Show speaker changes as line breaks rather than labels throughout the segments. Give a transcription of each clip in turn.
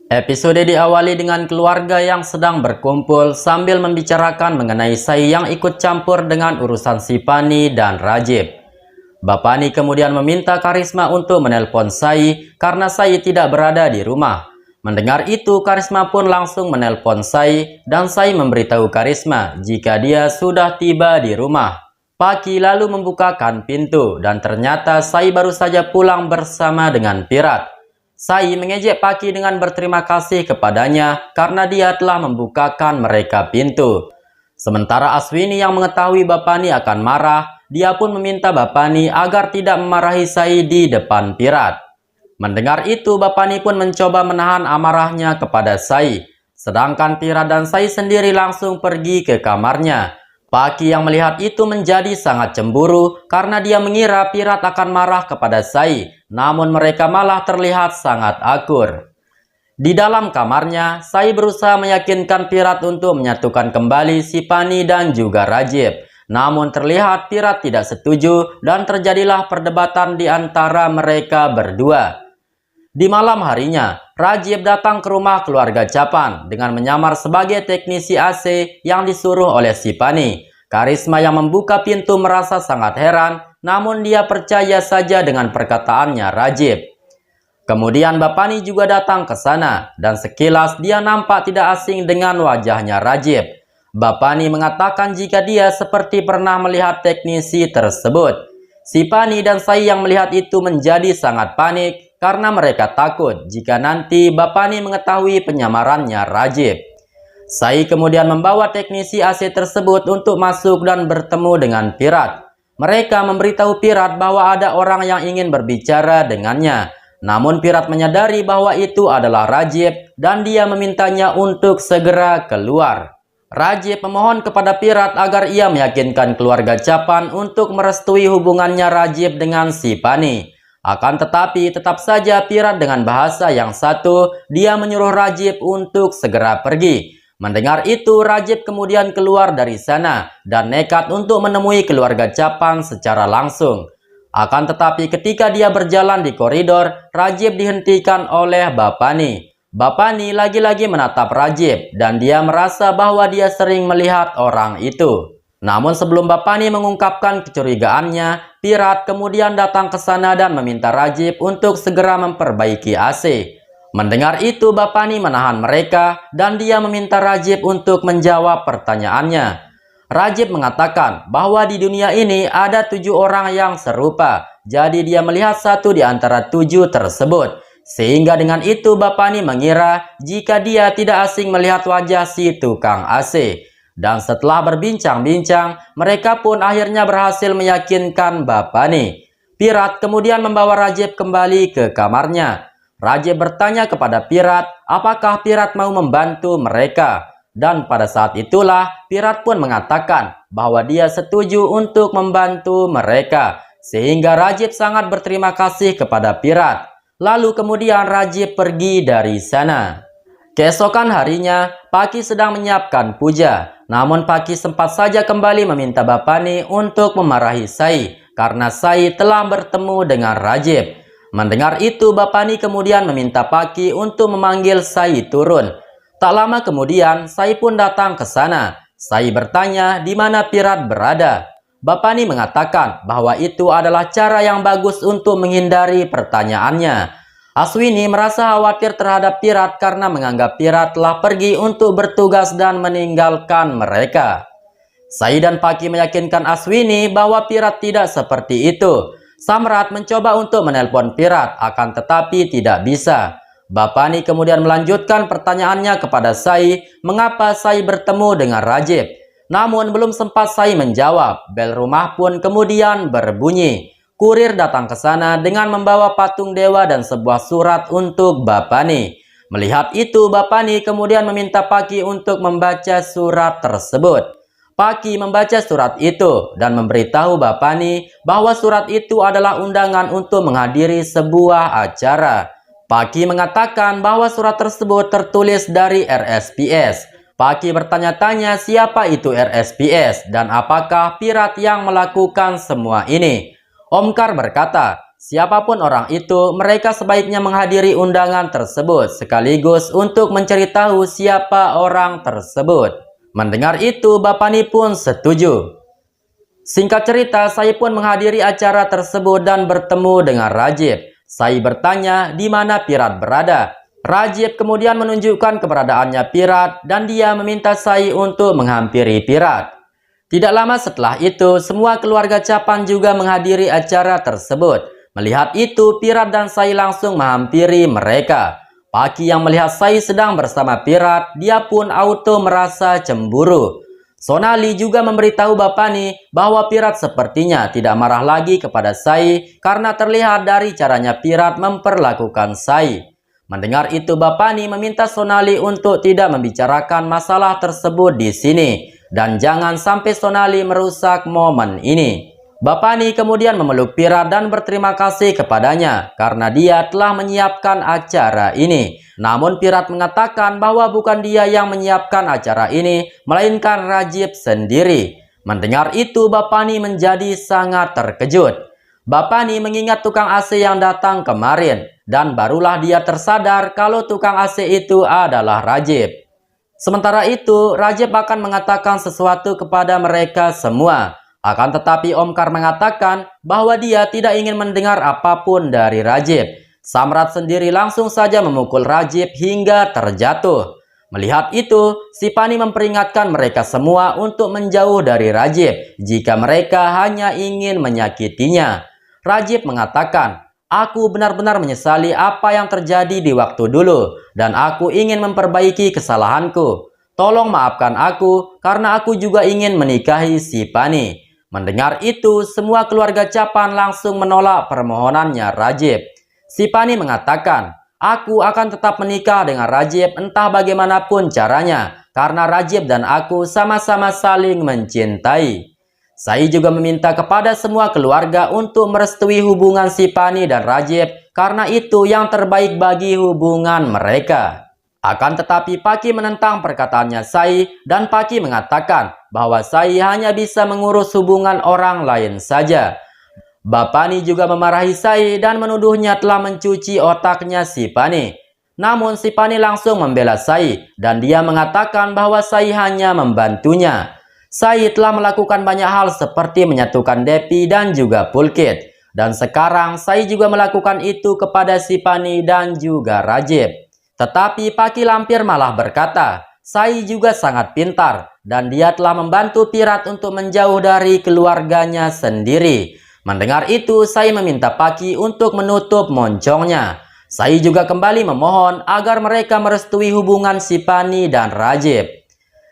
Episode diawali dengan keluarga yang sedang berkumpul sambil membicarakan mengenai Sai yang ikut campur dengan urusan si Pani dan Rajib. Bapani kemudian meminta Karisma untuk menelpon Sai karena Sai tidak berada di rumah. Mendengar itu, Karisma pun langsung menelpon Sai dan Sai memberitahu Karisma jika dia sudah tiba di rumah. Paki lalu membukakan pintu dan ternyata Sai baru saja pulang bersama dengan Pirat. Sai mengejek Paki dengan berterima kasih kepadanya karena dia telah membukakan mereka pintu. Sementara Aswini yang mengetahui Bapani akan marah, dia pun meminta Bapani agar tidak memarahi Sai di depan Pirat. Mendengar itu, Bapani pun mencoba menahan amarahnya kepada Sai. Sedangkan Pirat dan Sai sendiri langsung pergi ke kamarnya. Paki yang melihat itu menjadi sangat cemburu karena dia mengira Pirat akan marah kepada Sai, namun mereka malah terlihat sangat akur. Di dalam kamarnya, Sai berusaha meyakinkan Pirat untuk menyatukan kembali si Pani dan juga Rajib. Namun terlihat Pirat tidak setuju dan terjadilah perdebatan di antara mereka berdua. Di malam harinya, Rajib datang ke rumah keluarga Capan dengan menyamar sebagai teknisi AC yang disuruh oleh si Pani. Karisma yang membuka pintu merasa sangat heran, namun dia percaya saja dengan perkataannya Rajib. Kemudian Bapani juga datang ke sana dan sekilas dia nampak tidak asing dengan wajahnya Rajib. Bapani mengatakan jika dia seperti pernah melihat teknisi tersebut. Si Pani dan Sai yang melihat itu menjadi sangat panik karena mereka takut jika nanti Bapani mengetahui penyamarannya Rajib. Sai kemudian membawa teknisi AC tersebut untuk masuk dan bertemu dengan Pirat. Mereka memberitahu Pirat bahwa ada orang yang ingin berbicara dengannya. Namun Pirat menyadari bahwa itu adalah Rajib dan dia memintanya untuk segera keluar. Rajib memohon kepada Pirat agar ia meyakinkan keluarga Capan untuk merestui hubungannya Rajib dengan si Pani. Akan tetapi tetap saja Pirat dengan bahasa yang satu, dia menyuruh Rajib untuk segera pergi. Mendengar itu, Rajib kemudian keluar dari sana dan nekat untuk menemui keluarga Capan secara langsung. Akan tetapi ketika dia berjalan di koridor, Rajib dihentikan oleh Bapani. Bapani lagi-lagi menatap Rajib dan dia merasa bahwa dia sering melihat orang itu. Namun sebelum Bapani mengungkapkan kecurigaannya, Pirat kemudian datang ke sana dan meminta Rajib untuk segera memperbaiki AC. Mendengar itu, Bapani menahan mereka dan dia meminta Rajib untuk menjawab pertanyaannya. Rajib mengatakan bahwa di dunia ini ada 7 orang yang serupa, jadi dia melihat satu di antara 7 tersebut. Sehingga dengan itu Bapani mengira jika dia tidak asing melihat wajah si tukang AC. Dan setelah berbincang-bincang, mereka pun akhirnya berhasil meyakinkan Bapani. Pirat kemudian membawa Rajib kembali ke kamarnya. Rajib bertanya kepada Pirat apakah Pirat mau membantu mereka. Dan pada saat itulah Pirat pun mengatakan bahwa dia setuju untuk membantu mereka. Sehingga Rajib sangat berterima kasih kepada Pirat. Lalu kemudian Rajib pergi dari sana. Keesokan harinya, Paki sedang menyiapkan puja. Namun Paki sempat saja kembali meminta Bapani untuk memarahi Sai karena Sai telah bertemu dengan Rajib. Mendengar itu, Bapani kemudian meminta Paki untuk memanggil Sai turun. Tak lama kemudian, Sai pun datang ke sana. Sai bertanya di mana Pirat berada. Bapani mengatakan bahwa itu adalah cara yang bagus untuk menghindari pertanyaannya. Aswini merasa khawatir terhadap Pirat karena menganggap Pirat telah pergi untuk bertugas dan meninggalkan mereka. Sai dan Paki meyakinkan Aswini bahwa Pirat tidak seperti itu. Samrat mencoba untuk menelpon Pirat, akan tetapi tidak bisa. Bapani kemudian melanjutkan pertanyaannya kepada Sai, mengapa Sai bertemu dengan Rajib. Namun belum sempat Sai menjawab, bel rumah pun kemudian berbunyi. Kurir datang ke sana dengan membawa patung dewa dan sebuah surat untuk Bapani. Melihat itu, Bapani kemudian meminta Paki untuk membaca surat tersebut. Paki membaca surat itu dan memberitahu Bapani bahwa surat itu adalah undangan untuk menghadiri sebuah acara. Paki mengatakan bahwa surat tersebut tertulis dari RSPS. Paki bertanya-tanya siapa itu RSPS dan apakah Pirat yang melakukan semua ini. Omkar berkata, siapapun orang itu, mereka sebaiknya menghadiri undangan tersebut sekaligus untuk mencari tahu siapa orang tersebut. Mendengar itu, Bapani pun setuju. Singkat cerita, Sai pun menghadiri acara tersebut dan bertemu dengan Rajib. Sai bertanya di mana Pirat berada. Rajib kemudian menunjukkan keberadaannya Pirat dan dia meminta Sai untuk menghampiri Pirat. Tidak lama setelah itu, semua keluarga Capan juga menghadiri acara tersebut. Melihat itu, Pirat dan Sai langsung menghampiri mereka. Paki yang melihat Sai sedang bersama Pirat, dia pun auto merasa cemburu. Sonali juga memberitahu Bapani bahwa Pirat sepertinya tidak marah lagi kepada Sai karena terlihat dari caranya Pirat memperlakukan Sai. Mendengar itu, Bapani meminta Sonali untuk tidak membicarakan masalah tersebut di sini dan jangan sampai Sonali merusak momen ini. Bapani kemudian memeluk Pirat dan berterima kasih kepadanya karena dia telah menyiapkan acara ini. Namun Pirat mengatakan bahwa bukan dia yang menyiapkan acara ini, melainkan Rajib sendiri. Mendengar itu, Bapani menjadi sangat terkejut. Bapani mengingat tukang AC yang datang kemarin dan barulah dia tersadar kalau tukang AC itu adalah Rajib. Sementara itu, Rajib akan mengatakan sesuatu kepada mereka semua. Akan tetapi Omkar mengatakan bahwa dia tidak ingin mendengar apapun dari Rajib. Samrat sendiri langsung saja memukul Rajib hingga terjatuh. Melihat itu, Sipani memperingatkan mereka semua untuk menjauh dari Rajib jika mereka hanya ingin menyakitinya. Rajib mengatakan, "Aku benar-benar menyesali apa yang terjadi di waktu dulu dan aku ingin memperbaiki kesalahanku. Tolong maafkan aku karena aku juga ingin menikahi Sipani." Mendengar itu, semua keluarga Capan langsung menolak permohonannya Rajib. Sipani mengatakan, "Aku akan tetap menikah dengan Rajib entah bagaimanapun caranya, karena Rajib dan aku sama-sama saling mencintai." Sai juga meminta kepada semua keluarga untuk merestui hubungan Sipani dan Rajib, karena itu yang terbaik bagi hubungan mereka. Akan tetapi Paki menentang perkataannya Sai dan Paki mengatakan bahwa Sai hanya bisa mengurus hubungan orang lain saja. Bapani juga memarahi Sai dan menuduhnya telah mencuci otaknya Sipani. Namun Sipani langsung membela Sai dan dia mengatakan bahwa Sai hanya membantunya. Sai telah melakukan banyak hal seperti menyatukan Depi dan juga Pulkit. Dan sekarang Sai juga melakukan itu kepada Sipani dan juga Rajib. Tetapi Paki Lampir malah berkata, Sai juga sangat pintar dan dia telah membantu Pirat untuk menjauh dari keluarganya sendiri. Mendengar itu, Sai meminta Paki untuk menutup moncongnya. Sai juga kembali memohon agar mereka merestui hubungan Sipani dan Rajib.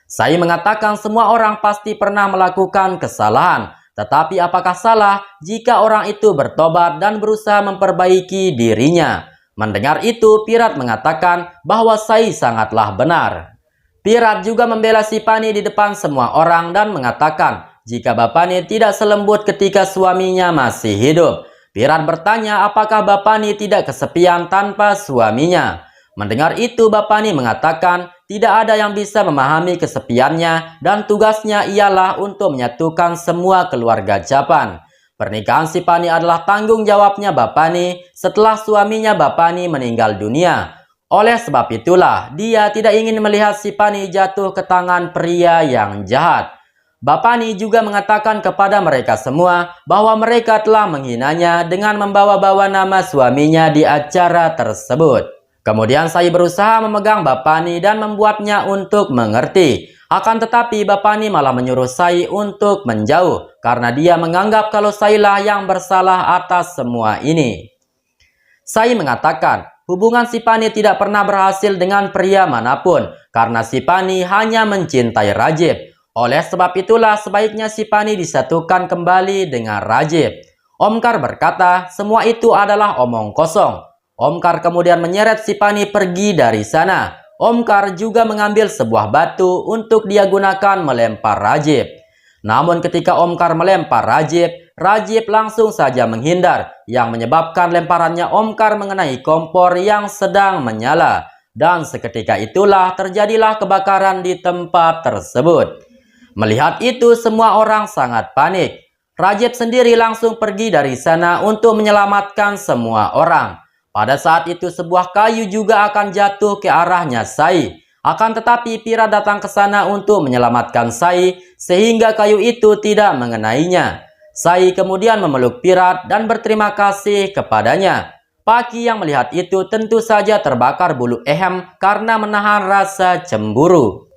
Sai mengatakan semua orang pasti pernah melakukan kesalahan, tetapi apakah salah jika orang itu bertobat dan berusaha memperbaiki dirinya? Mendengar itu, Pirat mengatakan bahwa Sai sangatlah benar. Pirat juga membela Sipani di depan semua orang dan mengatakan jika Bapani tidak selembut ketika suaminya masih hidup. Pirat bertanya apakah Bapani tidak kesepian tanpa suaminya. Mendengar itu, Bapani mengatakan tidak ada yang bisa memahami kesepiannya dan tugasnya ialah untuk menyatukan semua keluarga Capan. Pernikahan Sipani adalah tanggung jawabnya Bapani setelah suaminya Bapani meninggal dunia. Oleh sebab itulah, dia tidak ingin melihat Sipani jatuh ke tangan pria yang jahat. Bapani juga mengatakan kepada mereka semua bahwa mereka telah menghinanya dengan membawa-bawa nama suaminya di acara tersebut. Kemudian Sai berusaha memegang Bapani dan membuatnya untuk mengerti. Akan tetapi Bapani malah menyuruh Sai untuk menjauh karena dia menganggap kalau Sailah yang bersalah atas semua ini. Sai mengatakan hubungan Sipani tidak pernah berhasil dengan pria manapun karena Sipani hanya mencintai Rajib. Oleh sebab itulah sebaiknya Sipani disatukan kembali dengan Rajib. Omkar berkata semua itu adalah omong kosong. Omkar kemudian menyeret Sipani pergi dari sana. Omkar juga mengambil sebuah batu untuk dia gunakan melempar Rajib. Namun ketika Omkar melempar Rajib, Rajib langsung saja menghindar yang menyebabkan lemparannya Omkar mengenai kompor yang sedang menyala. Dan seketika itulah terjadilah kebakaran di tempat tersebut. Melihat itu semua orang sangat panik. Rajib sendiri langsung pergi dari sana untuk menyelamatkan semua orang. Pada saat itu sebuah kayu juga akan jatuh ke arahnya Sai. Akan tetapi Pirat datang ke sana untuk menyelamatkan Sai sehingga kayu itu tidak mengenainya. Sai kemudian memeluk Pirat dan berterima kasih kepadanya. Paki yang melihat itu tentu saja terbakar bulu ehem karena menahan rasa cemburu.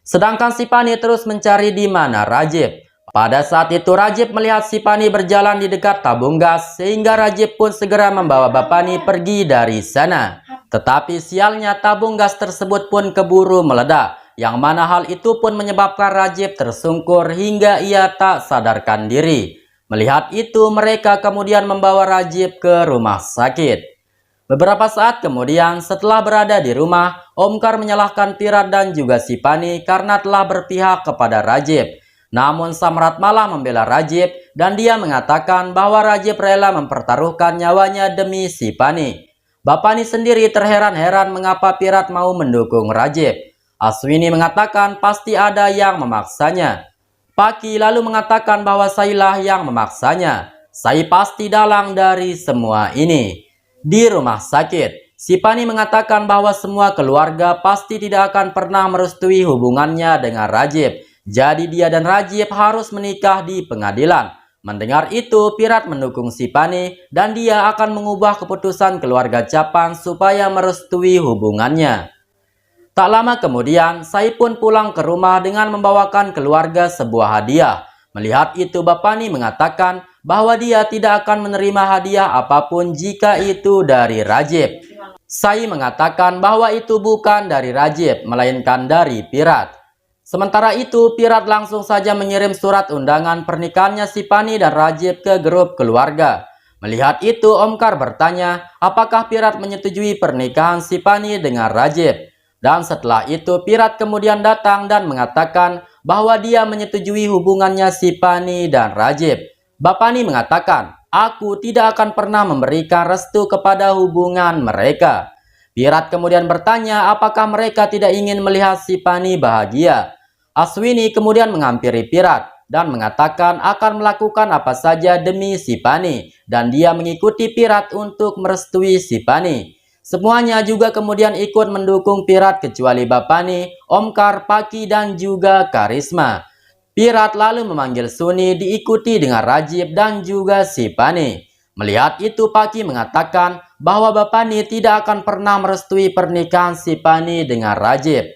Sedangkan Sipani terus mencari di mana Rajib. Pada saat itu Rajib melihat Sipani berjalan di dekat tabung gas sehingga Rajib pun segera membawa Bapani pergi dari sana. Tetapi sialnya tabung gas tersebut pun keburu meledak, yang mana hal itu pun menyebabkan Rajib tersungkur hingga ia tak sadarkan diri. Melihat itu mereka kemudian membawa Rajib ke rumah sakit. Beberapa saat kemudian setelah berada di rumah, Omkar menyalahkan Pirat dan juga Sipani karena telah berpihak kepada Rajib. Namun Samrat malah membela Rajib dan dia mengatakan bahwa Rajib rela mempertaruhkan nyawanya demi Sipani. Bapani sendiri terheran-heran mengapa Pirat mau mendukung Rajib. Aswini mengatakan pasti ada yang memaksanya. Paki lalu mengatakan bahwa Sailah yang memaksanya. Sai pasti dalang dari semua ini. Di rumah sakit, Sipani mengatakan bahwa semua keluarga pasti tidak akan pernah merestui hubungannya dengan Rajib. Jadi dia dan Rajib harus menikah di pengadilan. Mendengar itu, Pirat mendukung Sipani dan dia akan mengubah keputusan keluarga Capan supaya merestui hubungannya. Tak lama kemudian, Sai pun pulang ke rumah dengan membawakan keluarga sebuah hadiah. Melihat itu, Bapani mengatakan bahwa dia tidak akan menerima hadiah apapun jika itu dari Rajib. Sai mengatakan bahwa itu bukan dari Rajib, melainkan dari Pirat. Sementara itu, Pirat langsung saja mengirim surat undangan pernikahannya Sipani dan Rajib ke grup keluarga. Melihat itu, Omkar bertanya apakah Pirat menyetujui pernikahan Sipani dengan Rajib. Dan setelah itu Pirat kemudian datang dan mengatakan bahwa dia menyetujui hubungannya Sipani dan Rajib. Bapani mengatakan, aku tidak akan pernah memberikan restu kepada hubungan mereka. Pirat kemudian bertanya apakah mereka tidak ingin melihat Sipani bahagia. Aswini kemudian menghampiri Pirat dan mengatakan akan melakukan apa saja demi Sipani dan dia mengikuti Pirat untuk merestui Sipani. Semuanya juga kemudian ikut mendukung Pirat kecuali Bapani, Omkar, Paki, dan juga Karisma. Pirat lalu memanggil Suni diikuti dengan Rajib dan juga Sipani. Melihat itu Paki mengatakan bahwa Bapani tidak akan pernah merestui pernikahan Sipani dengan Rajib.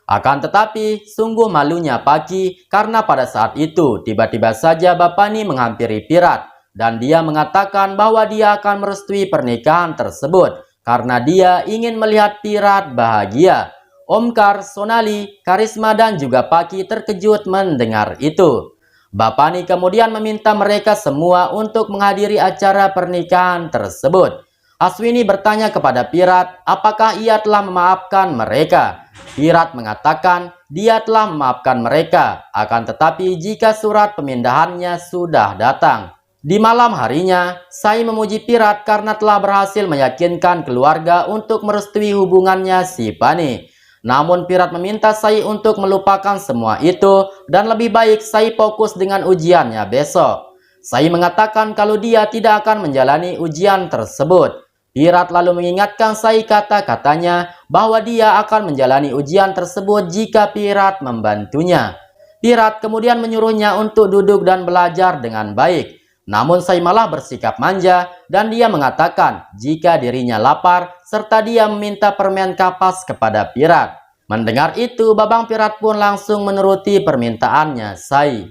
Akan tetapi sungguh malunya Paki karena pada saat itu tiba-tiba saja Bapani menghampiri Pirat dan dia mengatakan bahwa dia akan merestui pernikahan tersebut. Karena dia ingin melihat Pirat bahagia. Omkar, Sonali, Karisma dan juga Paki terkejut mendengar itu. Bapani kemudian meminta mereka semua untuk menghadiri acara pernikahan tersebut. Aswini bertanya kepada Pirat apakah ia telah memaafkan mereka. Pirat mengatakan dia telah memaafkan mereka. Akan tetapi jika surat pemindahannya sudah datang. Di malam harinya, Sai memuji Pirat karena telah berhasil meyakinkan keluarga untuk merestui hubungannya Sipani. Namun Pirat meminta Sai untuk melupakan semua itu dan lebih baik Sai fokus dengan ujiannya besok. Sai mengatakan kalau dia tidak akan menjalani ujian tersebut. Pirat lalu mengingatkan Sai kata-katanya bahwa dia akan menjalani ujian tersebut jika Pirat membantunya. Pirat kemudian menyuruhnya untuk duduk dan belajar dengan baik. Namun Sai malah bersikap manja dan dia mengatakan jika dirinya lapar serta dia meminta permen kapas kepada Pirat. Mendengar itu Babang Pirat pun langsung menuruti permintaannya Sai.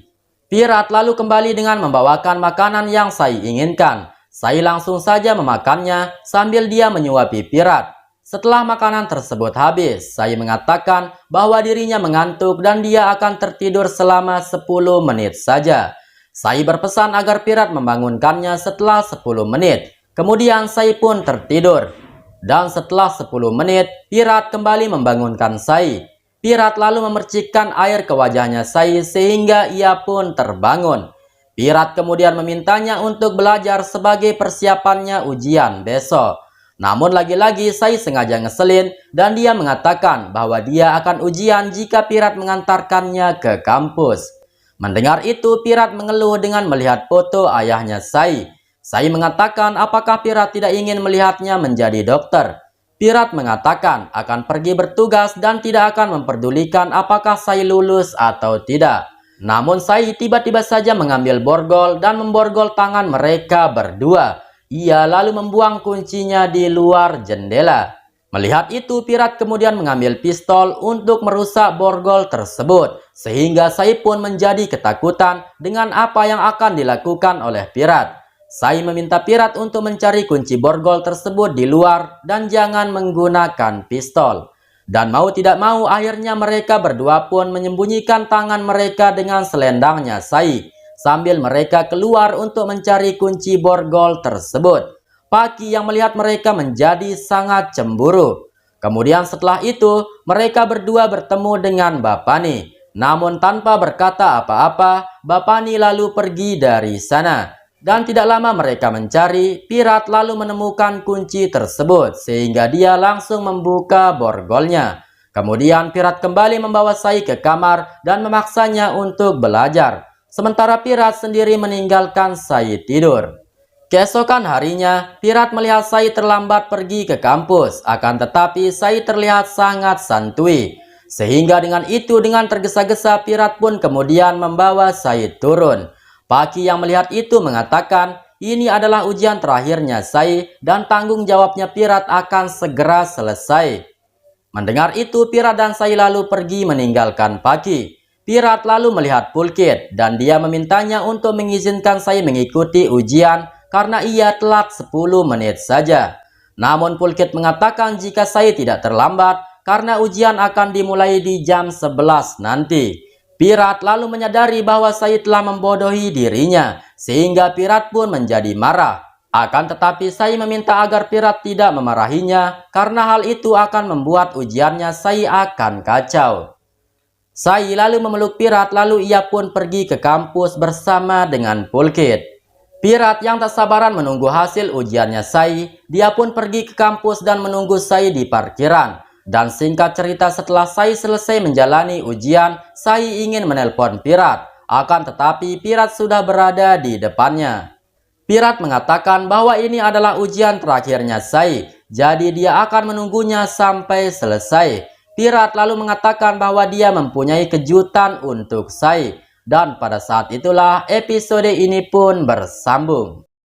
Pirat lalu kembali dengan membawakan makanan yang Sai inginkan. Sai langsung saja memakannya sambil dia menyuapi Pirat. Setelah makanan tersebut habis, Sai mengatakan bahwa dirinya mengantuk dan dia akan tertidur selama 10 menit saja. Sai berpesan agar Pirat membangunkannya setelah 10 menit. Kemudian Sai pun tertidur. Dan setelah 10 menit, Pirat kembali membangunkan Sai. Pirat lalu memercikkan air ke wajahnya Sai sehingga ia pun terbangun. Pirat kemudian memintanya untuk belajar sebagai persiapannya ujian besok. Namun lagi-lagi Sai sengaja ngeselin dan dia mengatakan bahwa dia akan ujian jika Pirat mengantarkannya ke kampus. Mendengar itu, Pirat mengeluh dengan melihat foto ayahnya Sai. Sai mengatakan apakah Pirat tidak ingin melihatnya menjadi dokter. Pirat mengatakan akan pergi bertugas dan tidak akan memperdulikan apakah Sai lulus atau tidak. Namun Sai tiba-tiba saja mengambil borgol dan memborgol tangan mereka berdua. Ia lalu membuang kuncinya di luar jendela. Melihat itu, Pirat kemudian mengambil pistol untuk merusak borgol tersebut. Sehingga Sai pun menjadi ketakutan dengan apa yang akan dilakukan oleh Pirat. Sai meminta Pirat untuk mencari kunci borgol tersebut di luar dan jangan menggunakan pistol. Dan mau tidak mau akhirnya mereka berdua pun menyembunyikan tangan mereka dengan selendangnya Sai. Sambil mereka keluar untuk mencari kunci borgol tersebut. Paki yang melihat mereka menjadi sangat cemburu. Kemudian setelah itu mereka berdua bertemu dengan Bapani. Namun tanpa berkata apa-apa, Bapani lalu pergi dari sana. Dan tidak lama mereka mencari, Pirat lalu menemukan kunci tersebut sehingga dia langsung membuka borgolnya. Kemudian Pirat kembali membawa Sai ke kamar dan memaksanya untuk belajar. Sementara Pirat sendiri meninggalkan Sai tidur. Keesokan harinya, Pirat melihat Sai terlambat pergi ke kampus. Akan tetapi Sai terlihat sangat santuy. Sehingga dengan itu dengan tergesa-gesa Pirat pun kemudian membawa Sai turun. Paki yang melihat itu mengatakan ini adalah ujian terakhirnya Sai dan tanggung jawabnya Pirat akan segera selesai. Mendengar itu Pirat dan Sai lalu pergi meninggalkan Paki. Pirat lalu melihat Pulkit dan dia memintanya untuk mengizinkan Sai mengikuti ujian karena ia telat 10 menit saja. Namun Pulkit mengatakan jika Sai tidak terlambat karena ujian akan dimulai di jam 11 nanti. Pirat lalu menyadari bahwa Sai telah membodohi dirinya, sehingga Pirat pun menjadi marah. Akan tetapi Sai meminta agar Pirat tidak memarahinya, karena hal itu akan membuat ujiannya Sai akan kacau. Sai lalu memeluk Pirat, lalu ia pun pergi ke kampus bersama dengan Pulkit. Pirat yang tak sabaran menunggu hasil ujiannya Sai, dia pun pergi ke kampus dan menunggu Sai di parkiran. Dan singkat cerita setelah Sai selesai menjalani ujian, Sai ingin menelpon Pirat. Akan tetapi Pirat sudah berada di depannya. Pirat mengatakan bahwa ini adalah ujian terakhirnya Sai. Jadi dia akan menunggunya sampai selesai. Pirat lalu mengatakan bahwa dia mempunyai kejutan untuk Sai. Dan pada saat itulah episode ini pun bersambung.